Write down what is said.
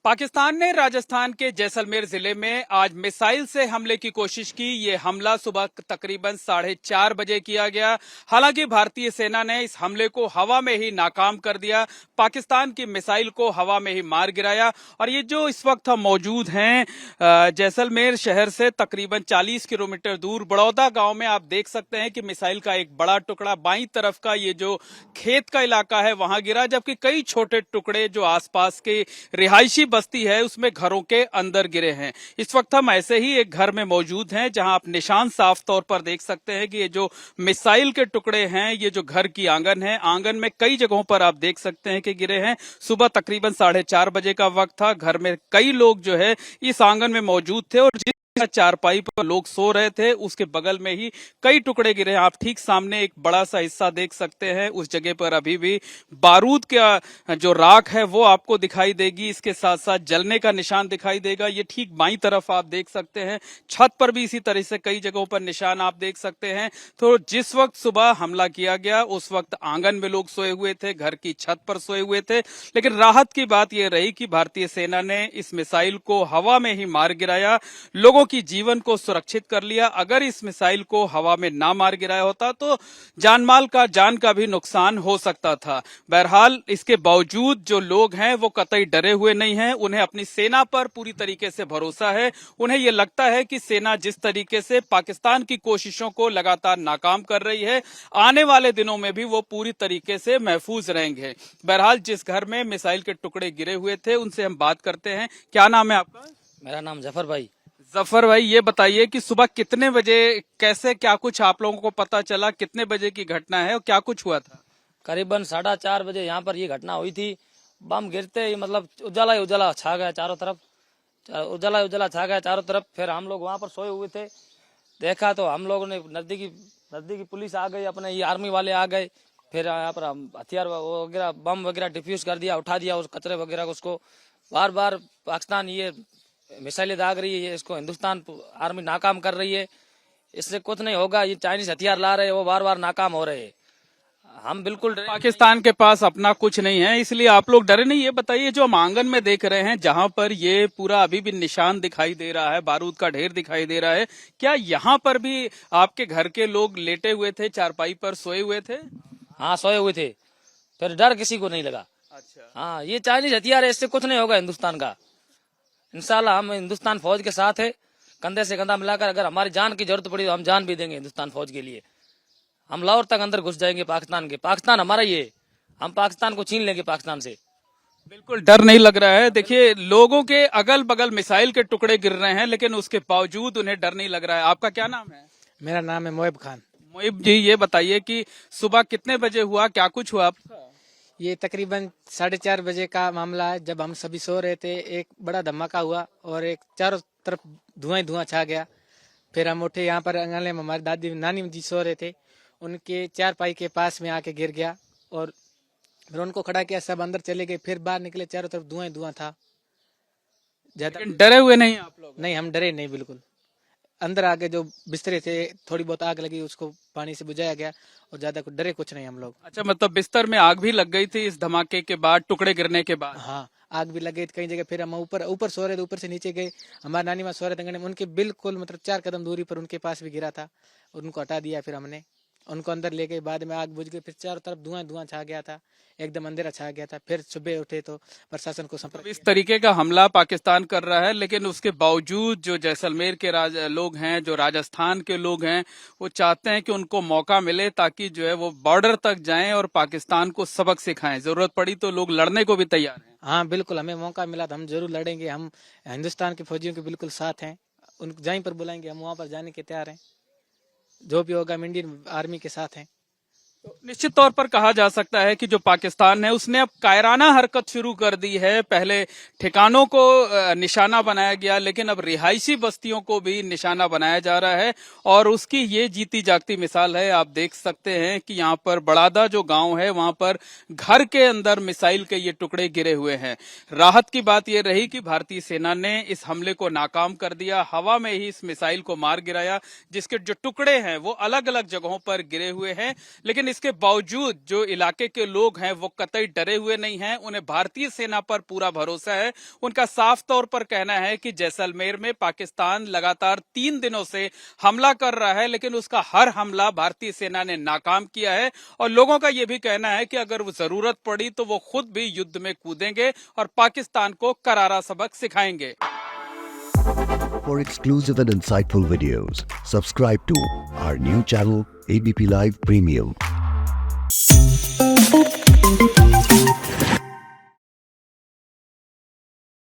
पाकिस्तान ने राजस्थान के जैसलमेर जिले में आज मिसाइल से हमले की कोशिश की। ये हमला सुबह तकरीबन 4:30 बजे किया गया। हालांकि भारतीय सेना ने इस हमले को हवा में ही नाकाम कर दिया, पाकिस्तान की मिसाइल को हवा में ही मार गिराया। और ये जो इस वक्त हम मौजूद हैं जैसलमेर शहर से तकरीबन 40 किलोमीटर दूर बड़ौदा गांव में, आप देख सकते हैं कि मिसाइल का एक बड़ा टुकड़ा बाईं तरफ का ये जो खेत का इलाका है वहां गिरा, जबकि कई छोटे टुकड़े जो आसपास के रिहायशी बस्ती है उसमें घरों के अंदर गिरे हैं। इस वक्त हम ऐसे ही एक घर में मौजूद हैं जहां आप निशान साफ तौर पर देख सकते हैं कि ये जो मिसाइल के टुकड़े हैं, ये जो घर की आंगन है, आंगन में कई जगहों पर आप देख सकते हैं कि गिरे हैं। सुबह तकरीबन 4:30 बजे का वक्त था। घर में कई लोग जो है इस आंगन में मौजूद थे और चारपाई पर लोग सो रहे थे, उसके बगल में ही कई टुकड़े गिरे हैं। आप ठीक सामने एक बड़ा सा हिस्सा देख सकते हैं, उस जगह पर अभी भी बारूद का जो राख है वो आपको दिखाई देगी। इसके साथ साथ जलने का निशान दिखाई देगा। ये ठीक बाईं तरफ आप देख सकते हैं, छत पर भी इसी तरह से कई जगहों पर निशान आप देख सकते हैं। तो जिस वक्त सुबह हमला किया गया उस वक्त आंगन में लोग सोए हुए थे, घर की छत पर सोए हुए थे। लेकिन राहत की बात यह रही कि भारतीय सेना ने इस मिसाइल को हवा में ही मार गिराया, लोगों की जीवन को सुरक्षित कर लिया। अगर इस मिसाइल को हवा में ना मार गिराया होता तो जान का भी नुकसान हो सकता था। बहरहाल इसके बावजूद जो लोग हैं वो कतई डरे हुए नहीं हैं। उन्हें अपनी सेना पर पूरी तरीके से भरोसा है। उन्हें ये लगता है कि सेना जिस तरीके से पाकिस्तान की कोशिशों को लगातार नाकाम कर रही है, आने वाले दिनों में भी वो पूरी तरीके से महफूज रहेंगे। बहरहाल जिस घर में मिसाइल के टुकड़े गिरे हुए थे उनसे हम बात करते हैं। क्या नाम है आपका? मेरा नाम जफर भाई। जफर भाई, ये बताइए कि सुबह कितने बजे, कैसे, क्या कुछ आप लोगों को पता चला, कितने बजे की घटना है और क्या कुछ हुआ था? करीबन 4:30 बजे यहाँ पर ये घटना हुई थी। बम गिरते ही मतलब उजाला ही उजाला छा गया चारों तरफ, उजाला उजाला छा गया चारों तरफ। फिर हम लोग वहाँ पर सोए हुए थे, देखा तो हम लोगों ने नजदीकी पुलिस आ गई, अपने ये आर्मी वाले आ गए। फिर यहाँ पर हथियार वगैरह, बम वगैरह डिफ्यूज कर दिया, उठा दिया उस कचरे वगैरह को। उसको बार बार पाकिस्तान ये मिसाइलें दाग रही है, इसको हिंदुस्तान आर्मी नाकाम कर रही है। इससे कुछ नहीं होगा, ये चाइनीज हथियार ला रहे हैं, वो बार बार नाकाम हो रहे हैं। हम बिल्कुल पाकिस्तान के पास अपना कुछ नहीं है, इसलिए आप लोग डरे नहीं। ये बताइए, जो हम आंगन में देख रहे हैं जहां पर ये पूरा अभी भी निशान दिखाई दे रहा है, बारूद का ढेर दिखाई दे रहा है, क्या यहाँ पर भी आपके घर के लोग लेटे हुए थे, चारपाई पर सोए हुए थे? हाँ, सोए हुए थे। फिर डर किसी को नहीं लगा। अच्छा। हाँ, ये चाइनीज हथियार है, इससे कुछ नहीं होगा हिंदुस्तान का। इंशाल्लाह हम हिंदुस्तान फौज के साथ है, कंधे से कंधा मिलाकर। अगर हमारी जान की जरूरत पड़ी तो हम जान भी देंगे हिंदुस्तान फौज के लिए। हम लाहौर तक अंदर घुस जाएंगे पाकिस्तान के। पाकिस्तान हमारा ही है, हम पाकिस्तान को छीन लेंगे पाकिस्तान से। बिल्कुल डर नहीं लग रहा है। देखिए, लोगों के अगल बगल मिसाइल के टुकड़े गिर रहे हैं लेकिन उसके बावजूद उन्हें डर नहीं लग रहा है। आपका क्या नाम है? मेरा नाम है मोहिब खान। मोहिब जी, ये बताइए कि सुबह कितने बजे हुआ, क्या कुछ हुआ? ये तकरीबन 4:30 बजे का मामला है। जब हम सभी सो रहे थे, एक बड़ा धमाका हुआ और एक चारों तरफ धुआं ही धुआं छा गया। फिर हम उठे, यहाँ पर अंगने में हमारी दादी नानी जी सो रहे थे, उनके चारपाई के पास में आके गिर गया और फिर उनको खड़ा किया, सब अंदर चले गए। फिर बाहर निकले, चारों तरफ धुआं ही धुआं था। ज्यादा डरे हुए नहीं आप लोग? नहीं, हम डरे नहीं बिल्कुल। अंदर आके जो बिस्तरे थे, थोड़ी बहुत आग लगी, उसको पानी से बुझाया गया और ज्यादा कुछ डरे कुछ नहीं हम लोग। अच्छा, मतलब बिस्तर में आग भी लग गई थी इस धमाके के बाद, टुकड़े गिरने के बाद? हाँ, आग भी लग गई थी कई जगह। फिर हम ऊपर सो रहे थे, ऊपर से नीचे गए, हमारे नानी माँ सो रहे थे अंगने में, उनके बिल्कुल मतलब 4 कदम दूरी पर उनके पास भी गिरा था। उनको हटा दिया, फिर हमने उनको अंदर ले गए। बाद में आग बुझ गई, फिर चारों तरफ धुआं धुआं छा गया था, एकदम अंधेरा छा गया था। फिर सुबह उठे तो प्रशासन को संपर्क। इस तरीके का हमला पाकिस्तान कर रहा है, लेकिन उसके बावजूद जो जैसलमेर के लोग हैं, जो राजस्थान के लोग हैं, वो चाहते हैं कि उनको मौका मिले ताकि जो है वो बॉर्डर तक जाएं और पाकिस्तान को सबक सिखाएं। जरूरत पड़ी तो लोग लड़ने को भी तैयार हैं। हाँ बिल्कुल, हमें मौका मिला तो हम जरूर लड़ेंगे। हम हिंदुस्तान के फौजियों के बिल्कुल साथ हैं, उनको जहीं पर बुलाएंगे हम वहां पर जाने के तैयार हैं। जो भी होगा हम इंडियन आर्मी के साथ हैं। तो निश्चित तौर पर कहा जा सकता है कि जो पाकिस्तान है उसने अब कायराना हरकत शुरू कर दी है। पहले ठिकानों को निशाना बनाया गया, लेकिन अब रिहायशी बस्तियों को भी निशाना बनाया जा रहा है और उसकी ये जीती जागती मिसाल है। आप देख सकते हैं कि यहाँ पर बड़ादा जो गांव है वहां पर घर के अंदर मिसाइल के ये टुकड़े गिरे हुए हैं। राहत की बात यह रही कि भारतीय सेना ने इस हमले को नाकाम कर दिया, हवा में ही इस मिसाइल को मार गिराया, जिसके जो टुकड़े हैं वो अलग अलग जगहों पर गिरे हुए हैं। लेकिन इसके बावजूद जो इलाके के लोग हैं वो कतई डरे हुए नहीं हैं। उन्हें भारतीय सेना पर पूरा भरोसा है। उनका साफ तौर पर कहना है कि जैसलमेर में पाकिस्तान लगातार 3 दिनों से हमला कर रहा है, लेकिन उसका हर हमला भारतीय सेना ने नाकाम किया है। और लोगों का यह भी कहना है कि अगर वो जरूरत पड़ी तो वो खुद भी युद्ध में कूदेंगे और पाकिस्तान को करारा सबक सिखाएंगे। For exclusive and insightful videos, subscribe to our new channel ABP Live Premium.